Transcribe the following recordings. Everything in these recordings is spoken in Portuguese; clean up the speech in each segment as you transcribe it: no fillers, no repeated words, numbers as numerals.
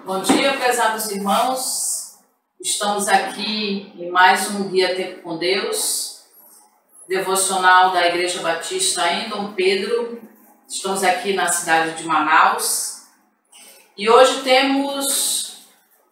Bom dia, prezados irmãos. Estamos aqui em mais um Dia Tempo com Deus, devocional da Igreja Batista em Dom Pedro. Estamos aqui na cidade de Manaus e hoje temos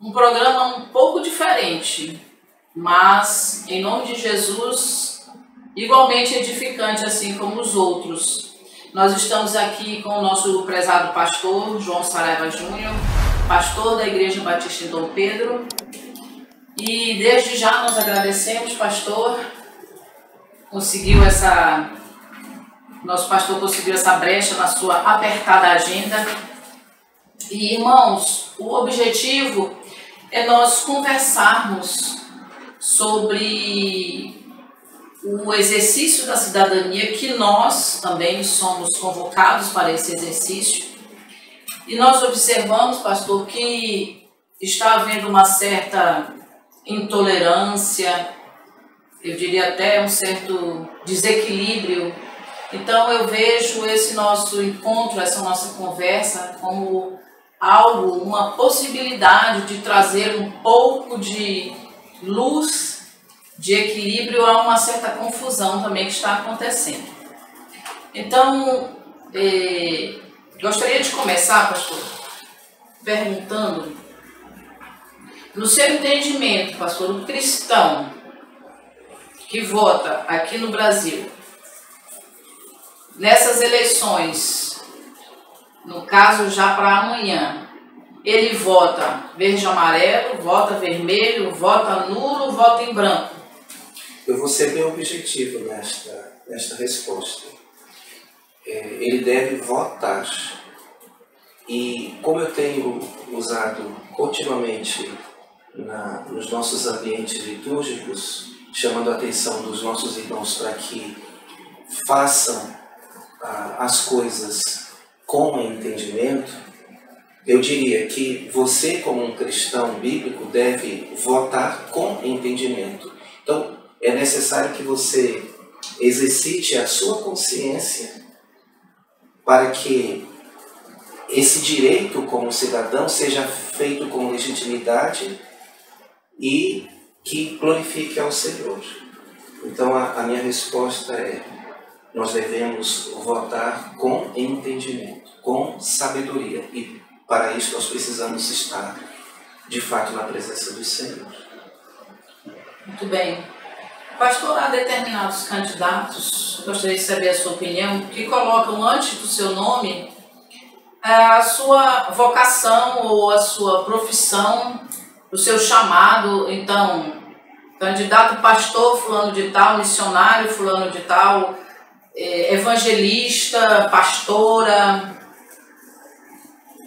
um programa um pouco diferente, mas em nome de Jesus, igualmente edificante, assim como os outros. Nós estamos aqui com o nosso prezado pastor, João Saraiva Júnior, pastor da Igreja Batista em Dom Pedro. E desde já nós agradecemos, pastor. Nosso pastor conseguiu essa brecha na sua apertada agenda. E, irmãos, o objetivo é nós conversarmos sobre o exercício da cidadania, que nós também somos convocados para esse exercício. E nós observamos, pastor, que está havendo uma certa intolerância, eu diria até um certo desequilíbrio. Então eu vejo esse nosso encontro, essa nossa conversa como algo, uma possibilidade de trazer um pouco de luz, de equilíbrio a uma certa confusão também que está acontecendo. Então, gostaria de começar, pastor, perguntando, no seu entendimento, pastor, o cristão que vota aqui no Brasil, nessas eleições, no caso já para amanhã, ele vota verde e amarelo, vota vermelho, vota nulo, vota em branco? Eu vou ser bem objetivo nesta resposta. Ele deve votar. E como eu tenho usado continuamente nos nossos ambientes litúrgicos, chamando a atenção dos nossos irmãos para que façam as coisas com entendimento, eu diria que você, como um cristão bíblico, deve votar com entendimento. Então, é necessário que você exercite a sua consciência para que esse direito como cidadão seja feito com legitimidade e que glorifique ao Senhor. Então a minha resposta é: nós devemos votar com entendimento, com sabedoria, e para isso nós precisamos estar de fato na presença do Senhor. Muito bem. Pastor, há determinados candidatos, gostaria de saber a sua opinião, que colocam antes do seu nome a sua vocação ou a sua profissão, o seu chamado. Então, candidato pastor fulano de tal, missionário fulano de tal, evangelista, pastora.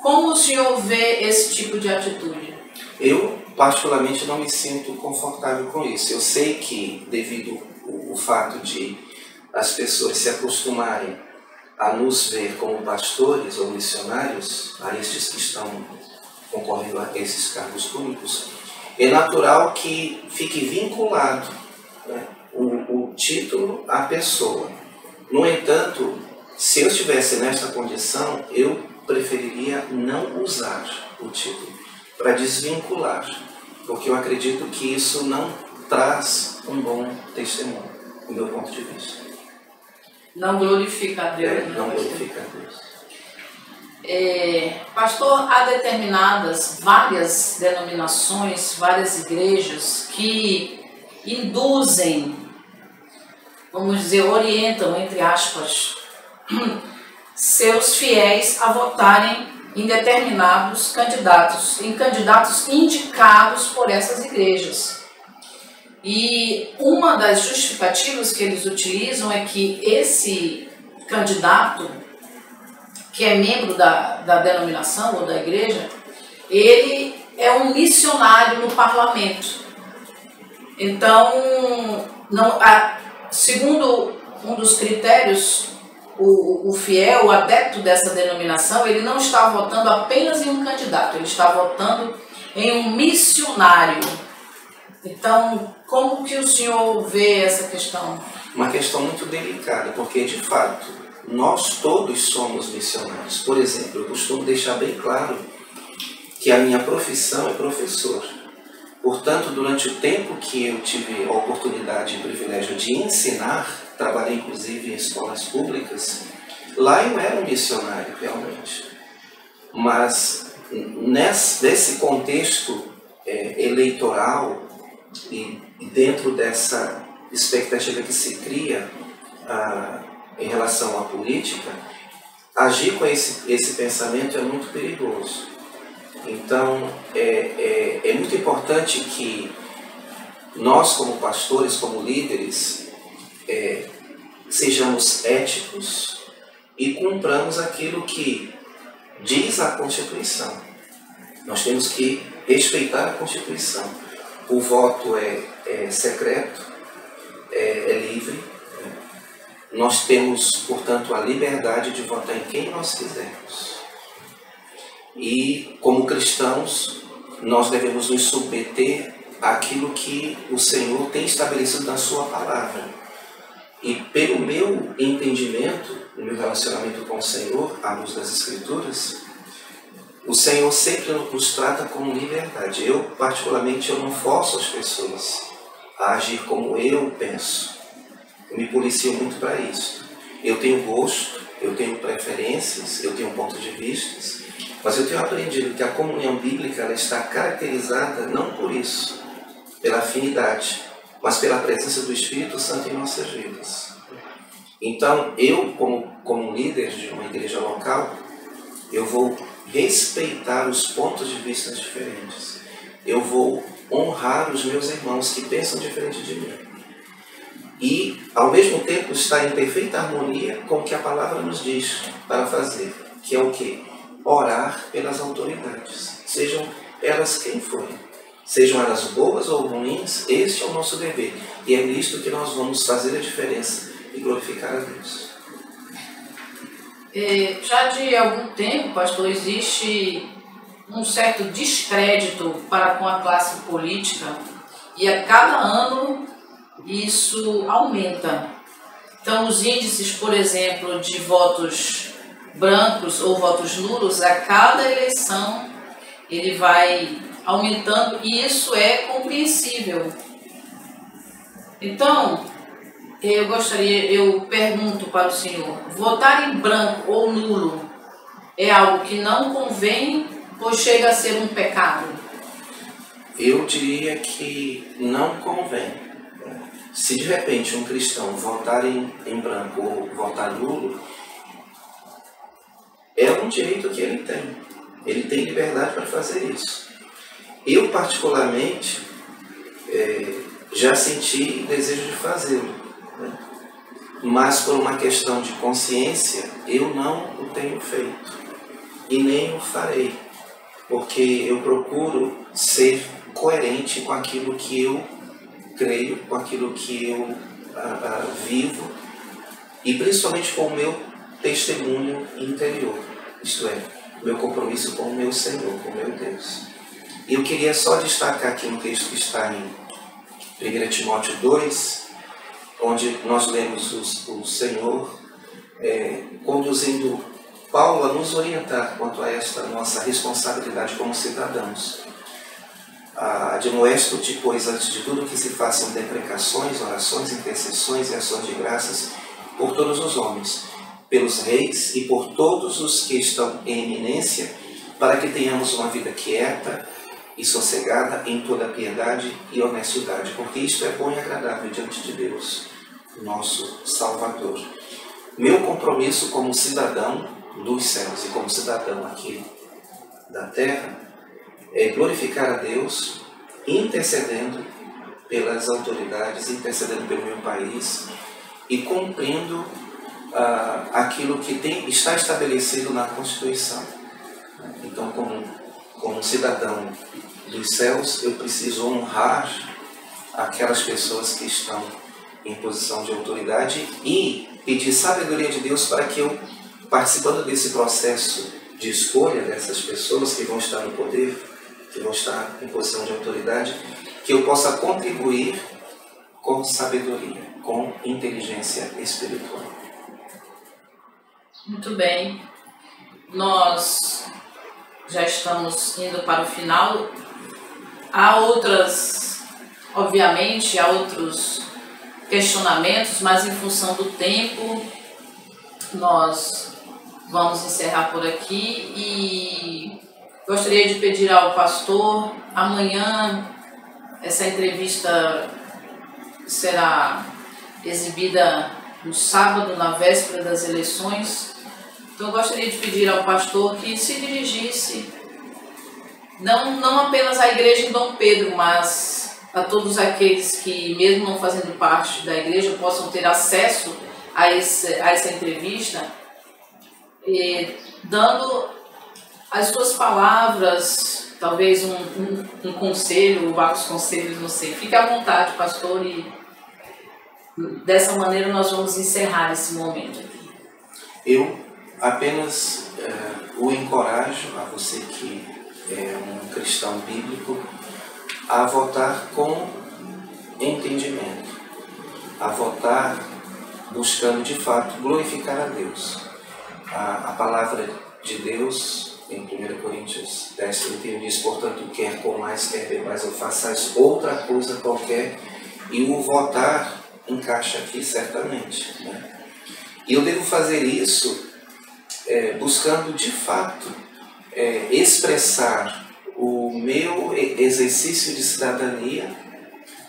Como o senhor vê esse tipo de atitude? Eu, particularmente, não me sinto confortável com isso. Eu sei que, devido ao fato de as pessoas se acostumarem a nos ver como pastores ou missionários, a estes que estão concorrendo a esses cargos públicos, é natural que fique vinculado, né, o título à pessoa. No entanto, se eu estivesse nesta condição, eu preferiria não usar o título, para desvincular, porque eu acredito que isso não traz um bom testemunho, do meu ponto de vista. Não glorifica a Deus. Não glorifica a Deus. Pastor, há várias denominações, várias igrejas que induzem, vamos dizer, orientam, entre aspas, seus fiéis a votarem em determinados candidatos, em candidatos indicados por essas igrejas. E uma das justificativas que eles utilizam é que esse candidato, que é membro da denominação ou da igreja, ele é um missionário no parlamento. Então, segundo um dos critérios, o fiel, o adepto dessa denominação, ele não está votando apenas em um candidato, ele está votando em um missionário. Então, como que o senhor vê essa questão? Uma questão muito delicada, porque de fato nós todos somos missionários. Por exemplo, eu costumo deixar bem claro que a minha profissão é professor. Portanto, durante o tempo que eu tive a oportunidade e o privilégio de ensinar, trabalhei inclusive em escolas públicas, lá eu era um missionário realmente. Mas nesse contexto eleitoral e dentro dessa expectativa que se cria em relação à política, agir com esse pensamento é muito perigoso. Então, é muito importante que nós, como pastores, como líderes, sejamos éticos e cumpramos aquilo que diz a Constituição. Nós temos que respeitar a Constituição. O voto é secreto, é livre. Nós temos, portanto, a liberdade de votar em quem nós quisermos. E, como cristãos, nós devemos nos submeter àquilo que o Senhor tem estabelecido na sua palavra. E, pelo meu entendimento, no meu relacionamento com o Senhor, à luz das Escrituras, o Senhor sempre nos trata com liberdade. Eu, particularmente, eu não forço as pessoas a agir como eu penso. Eu me policio muito para isso. Eu tenho gosto, eu tenho preferências, eu tenho pontos de vista, mas eu tenho aprendido que a comunhão bíblica ela está caracterizada não por isso, pela afinidade, mas pela presença do Espírito Santo em nossas vidas. Então, eu, como líder de uma igreja local, eu vou respeitar os pontos de vista diferentes. Eu vou honrar os meus irmãos que pensam diferente de mim. E, ao mesmo tempo, estar em perfeita harmonia com o que a palavra nos diz para fazer, que é o quê? Orar pelas autoridades, sejam elas quem forem. Sejam elas boas ou ruins, este é o nosso dever. E é nisto que nós vamos fazer a diferença e glorificar a Deus. Já de algum tempo, pastor, existe um certo descrédito para com a classe política e a cada ano isso aumenta. Então, os índices, por exemplo, de votos brancos ou votos nulos, a cada eleição ele vai aumentando e isso é compreensível. Então, eu pergunto para o senhor, votar em branco ou nulo é algo que não convém ou chega a ser um pecado? Eu diria que não convém. Se de repente um cristão votar em branco ou votar nulo, é um direito que ele tem. Ele tem liberdade para fazer isso. Eu, particularmente, já senti desejo de fazê-lo, né? Mas por uma questão de consciência, eu não o tenho feito e nem o farei, porque eu procuro ser coerente com aquilo que eu creio, com aquilo que eu vivo e principalmente com o meu testemunho interior, isto é, meu compromisso com o meu Senhor, com o meu Deus. E eu queria só destacar aqui um texto que está em 1 Timóteo 2, onde nós lemos o Senhor conduzindo Paulo a nos orientar quanto a esta nossa responsabilidade como cidadãos. Admoesto-te, pois, antes de tudo que se façam deprecações, orações, intercessões e ações de graças por todos os homens, pelos reis e por todos os que estão em eminência, para que tenhamos uma vida quieta e sossegada em toda piedade e honestidade, porque isto é bom e agradável diante de Deus, nosso Salvador. Meu compromisso como cidadão dos céus e como cidadão aqui da terra é glorificar a Deus, intercedendo pelas autoridades, intercedendo pelo meu país e cumprindo aquilo que está estabelecido na Constituição. Então, como cidadão dos céus, eu preciso honrar aquelas pessoas que estão em posição de autoridade e pedir sabedoria de Deus para que eu, participando desse processo de escolha dessas pessoas que vão estar no poder, que vão estar em posição de autoridade, que eu possa contribuir com sabedoria, com inteligência espiritual. Muito bem. Nós já estamos indo para o final. Há outras, obviamente, há outros questionamentos, mas em função do tempo, nós vamos encerrar por aqui e gostaria de pedir ao pastor, amanhã essa entrevista será exibida no sábado, na véspera das eleições. Então eu gostaria de pedir ao pastor que se dirigisse, não apenas à igreja em Dom Pedro, mas a todos aqueles que, mesmo não fazendo parte da igreja, possam ter acesso a essa entrevista, dando as suas palavras, talvez um conselho, vários conselhos, não sei. Fique à vontade, pastor, e dessa maneira nós vamos encerrar esse momento aqui. Eu apenas o encorajo, a você que é um cristão bíblico, a votar com entendimento, a votar buscando de fato glorificar a Deus. A palavra de Deus, em 1 Coríntios 10:31, diz: portanto, quer comais, quer bebais, ou façais outra coisa qualquer, e o votar encaixa aqui certamente, né? E eu devo fazer isso buscando de fato expressar o meu exercício de cidadania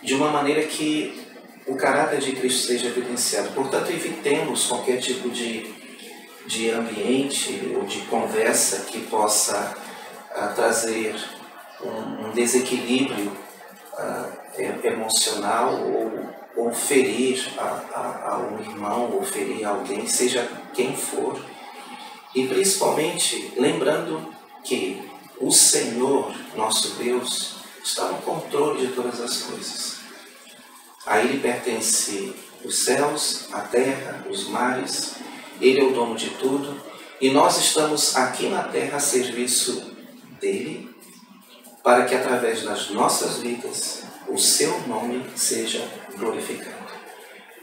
de uma maneira que o caráter de Cristo seja evidenciado. Portanto, evitemos qualquer tipo de ambiente ou de conversa que possa trazer um desequilíbrio emocional ou ferir a um irmão ou ferir alguém, seja quem for. E principalmente lembrando que o Senhor, nosso Deus, está no controle de todas as coisas. A Ele pertence os céus, a terra, os mares. Ele é o dono de tudo. E nós estamos aqui na terra a serviço dEle, para que através das nossas vidas o seu nome seja glorificado.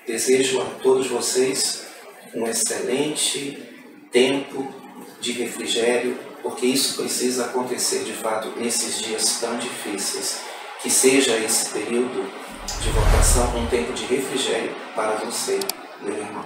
Desejo a todos vocês um excelente tempo de refrigério, porque isso precisa acontecer de fato nesses dias tão difíceis. Que seja esse período de votação um tempo de refrigério para você, meu irmão.